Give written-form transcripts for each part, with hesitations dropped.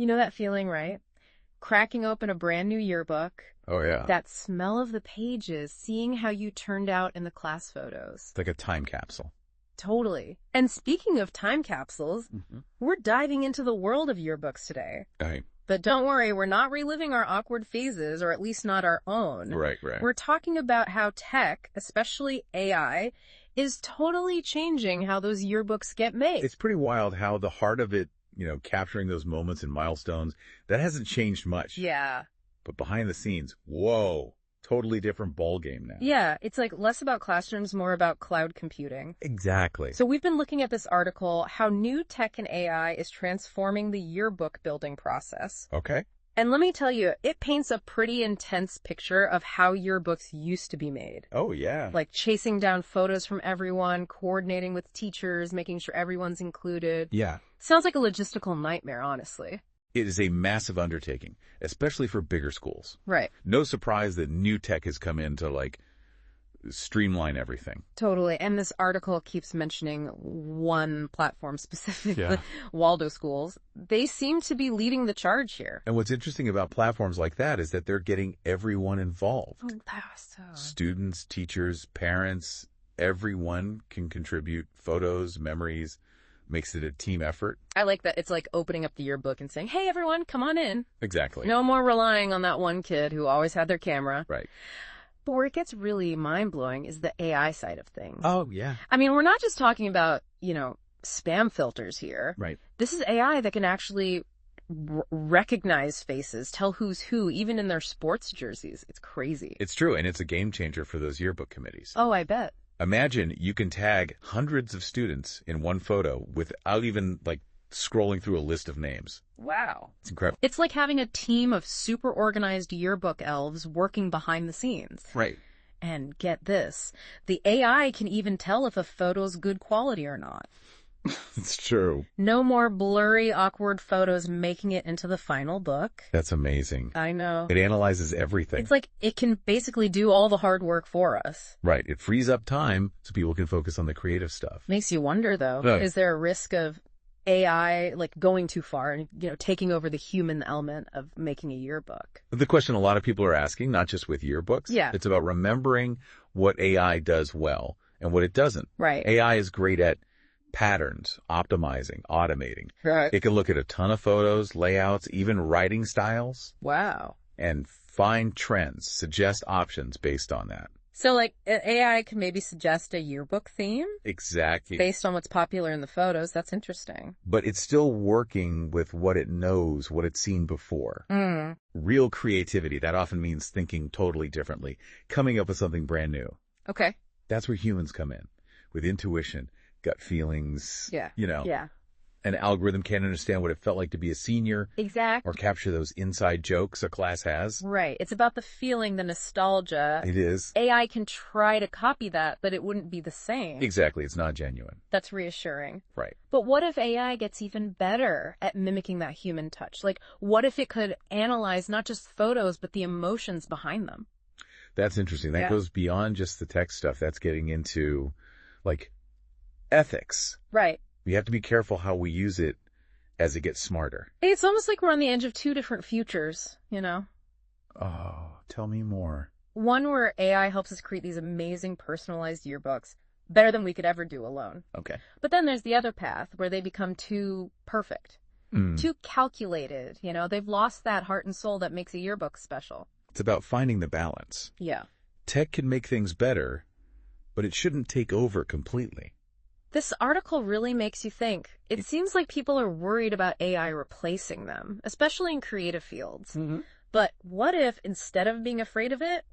You know that feeling, right? Cracking open a brand new yearbook. Oh, yeah. That smell of the pages, seeing how you turned out in the class photos. It's like a time capsule. Totally. And speaking of time capsules, we're diving into the world of yearbooks today. Right. But don't worry, we're not reliving our awkward phases, or at least not our own. Right. We're talking about how tech, especially AI, is totally changing how those yearbooks get made. It's pretty wild how the heart of it, capturing those moments and milestones, that hasn't changed much. Yeah. But behind the scenes, whoa, totally different ball game now. Yeah, it's like less about classrooms, more about cloud computing. Exactly. So we've been looking at this article, how new tech and AI is transforming the yearbook building process. Okay. And let me tell you, it paints a pretty intense picture of how yearbooks used to be made. Oh, yeah. Like chasing down photos from everyone, coordinating with teachers, making sure everyone's included. Yeah. Sounds like a logistical nightmare, honestly. It is a massive undertaking, especially for bigger schools. Right. No surprise that new tech has come in to, streamline everything. Totally. And this article keeps mentioning one platform specifically, Yeah. Waldo schools. They seem to be leading the charge here. And what's interesting about platforms like that is that they're getting everyone involved. Oh, that's so... Students, teachers, parents, everyone can contribute photos, memories, makes it a team effort. I like that. It's like opening up the yearbook and saying, hey, everyone, come on in. Exactly. No more relying on that one kid who always had their camera. Right. But where it gets really mind-blowing is the AI side of things. Oh, yeah. I mean, we're not just talking about, spam filters here. Right. This is AI that can actually recognize faces, tell who's who, even in their sports jerseys. It's crazy. It's true, and it's a game changer for those yearbook committees. Oh, I bet. Imagine you can tag hundreds of students in one photo without even, scrolling through a list of names. Wow. It's incredible. It's like having a team of super organized yearbook elves working behind the scenes. Right. And get this, the AI can even tell if a photo's good quality or not. It's true. No more blurry, awkward photos making it into the final book. That's amazing. I know. It analyzes everything. It's like it can basically do all the hard work for us. Right. It frees up time so people can focus on the creative stuff. Makes you wonder, though, No. Is there a risk of AI going too far and, taking over the human element of making a yearbook? The question a lot of people are asking, not just with yearbooks. Yeah. It's about remembering what AI does well and what it doesn't. Right. AI is great at patterns, optimizing, automating. Right. It can look at a ton of photos, layouts, even writing styles, Wow. and find trends, suggest options based on that. So, AI can maybe suggest a yearbook theme Exactly. based on what's popular in the photos. That's interesting. But it's still working with what it knows, what it's seen before. Mm. Real creativity, that often means thinking totally differently, coming up with something brand new. Okay. That's where humans come in, with intuition, gut feelings. Yeah. Yeah. An algorithm can't understand what it felt like to be a senior Exactly. or capture those inside jokes a class has. Right. It's about the feeling, the nostalgia. It is. AI can try to copy that, but it wouldn't be the same. Exactly. It's not genuine. That's reassuring. Right. But what if AI gets even better at mimicking that human touch? What if it could analyze not just photos, but the emotions behind them? That's interesting. That Yeah. goes beyond just the tech stuff. That's getting into, ethics. Right. We have to be careful how we use it as it gets smarter. It's almost like we're on the edge of two different futures, Oh, tell me more. One where AI helps us create these amazing personalized yearbooks, better than we could ever do alone. Okay. But then there's the other path where they become too perfect, too calculated. They've lost that heart and soul that makes a yearbook special. It's about finding the balance. Yeah. Tech can make things better, but it shouldn't take over completely. This article really makes you think. It seems like people are worried about AI replacing them, especially in creative fields. Mm-hmm. But what if, instead of being afraid of it,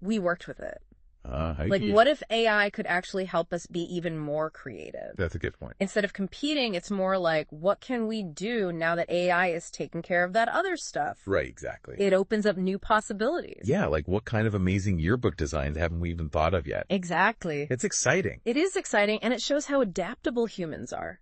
we worked with it? What? What if AI could actually help us be even more creative? That's a good point. Instead of competing, it's more like, what can we do now that AI is taking care of that other stuff? Right, exactly. It opens up new possibilities. Yeah, what kind of amazing yearbook designs haven't we even thought of yet? Exactly. It's exciting. It is exciting, and it shows how adaptable humans are.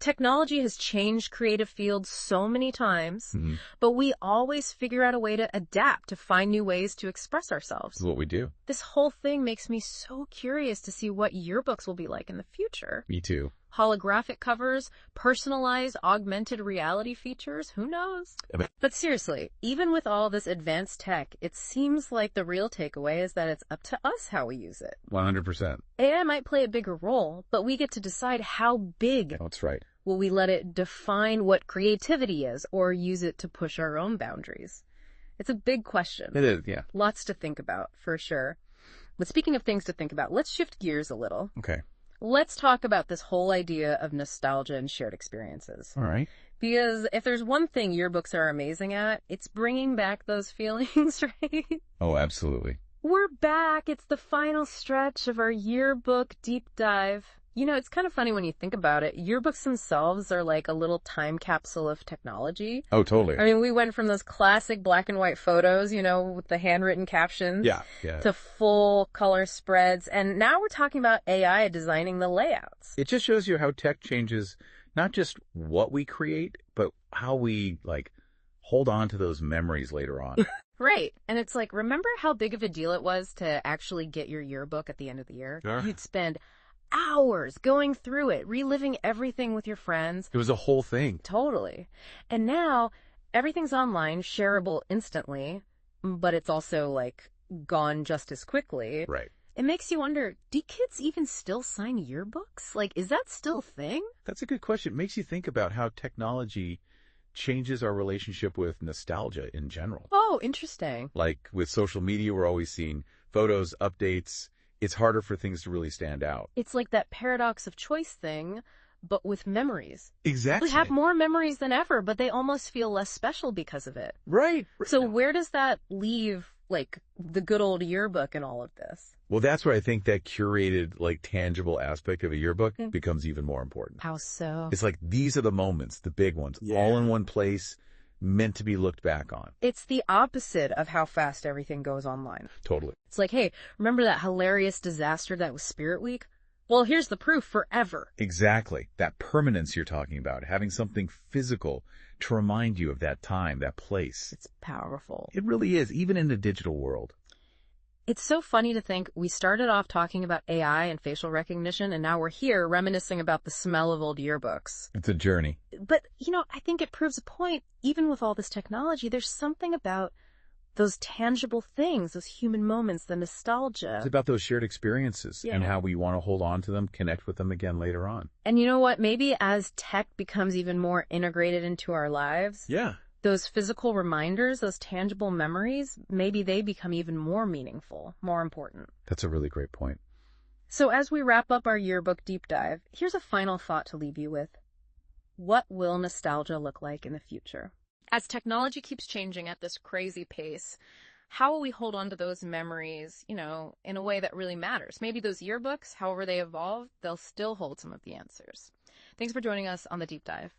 Technology has changed creative fields so many times, but we always figure out a way to adapt, to find new ways to express ourselves. This is what we do. This whole thing makes me so curious to see what yearbooks will be like in the future. Me too. Holographic covers, personalized augmented reality features, who knows? But seriously, even with all this advanced tech, it seems like the real takeaway is that it's up to us how we use it. 100%. AI might play a bigger role, but we get to decide how big. That's right. Will we let it define what creativity is or use it to push our own boundaries? It's a big question. It is, yeah. Lots to think about, for sure. But speaking of things to think about, let's shift gears a little. Okay. Let's talk about this whole idea of nostalgia and shared experiences. All right. Because if there's one thing yearbooks are amazing at, it's bringing back those feelings, right? Oh, absolutely. We're back. It's the final stretch of our yearbook deep dive. You know, it's kind of funny when you think about it. Yearbooks themselves are like a little time capsule of technology. Oh, totally. I mean, we went from those classic black and white photos, you know, with the handwritten captions. Yeah. To full color spreads. And now we're talking about AI designing the layouts. It just shows you how tech changes not just what we create, but how we, hold on to those memories later on. Right. And it's like, remember how big of a deal it was to actually get your yearbook at the end of the year? Sure. You'd spend hours going through it, reliving everything with your friends. It was a whole thing. Totally. And now everything's online, shareable instantly, but it's also gone just as quickly. Right. It makes you wonder, do kids even still sign yearbooks? Is that still a thing? That's a good question. It makes you think about how technology changes our relationship with nostalgia in general. Oh, interesting. Like with social media, we're always seeing photos, updates. It's harder for things to really stand out. It's like that paradox of choice thing, but with memories. Exactly. We have more memories than ever, but they almost feel less special because of it. Right. So where does that leave, the good old yearbook in all of this? Well, that's where I think that curated, tangible aspect of a yearbook becomes even more important. How so? It's like these are the moments, the big ones, all in one place, meant to be looked back on. It's the opposite of how fast everything goes online. Totally. It's like, hey, remember that hilarious disaster that was Spirit Week? Well, here's the proof forever. Exactly. That permanence you're talking about, having something physical to remind you of that time, that place. It's powerful. It really is, even in the digital world. It's so funny to think we started off talking about AI and facial recognition, and now we're here reminiscing about the smell of old yearbooks. It's a journey. But, I think it proves a point. Even with all this technology, there's something about those tangible things, those human moments, the nostalgia. It's about those shared experiences and how we want to hold on to them, connect with them again later on. And you know what? Maybe as tech becomes even more integrated into our lives, those physical reminders, those tangible memories, maybe they become even more meaningful, more important. That's a really great point. So as we wrap up our yearbook deep dive, here's a final thought to leave you with. What will nostalgia look like in the future? As technology keeps changing at this crazy pace, how will we hold on to those memories, in a way that really matters? Maybe those yearbooks, however they evolve, they'll still hold some of the answers. Thanks for joining us on the deep dive.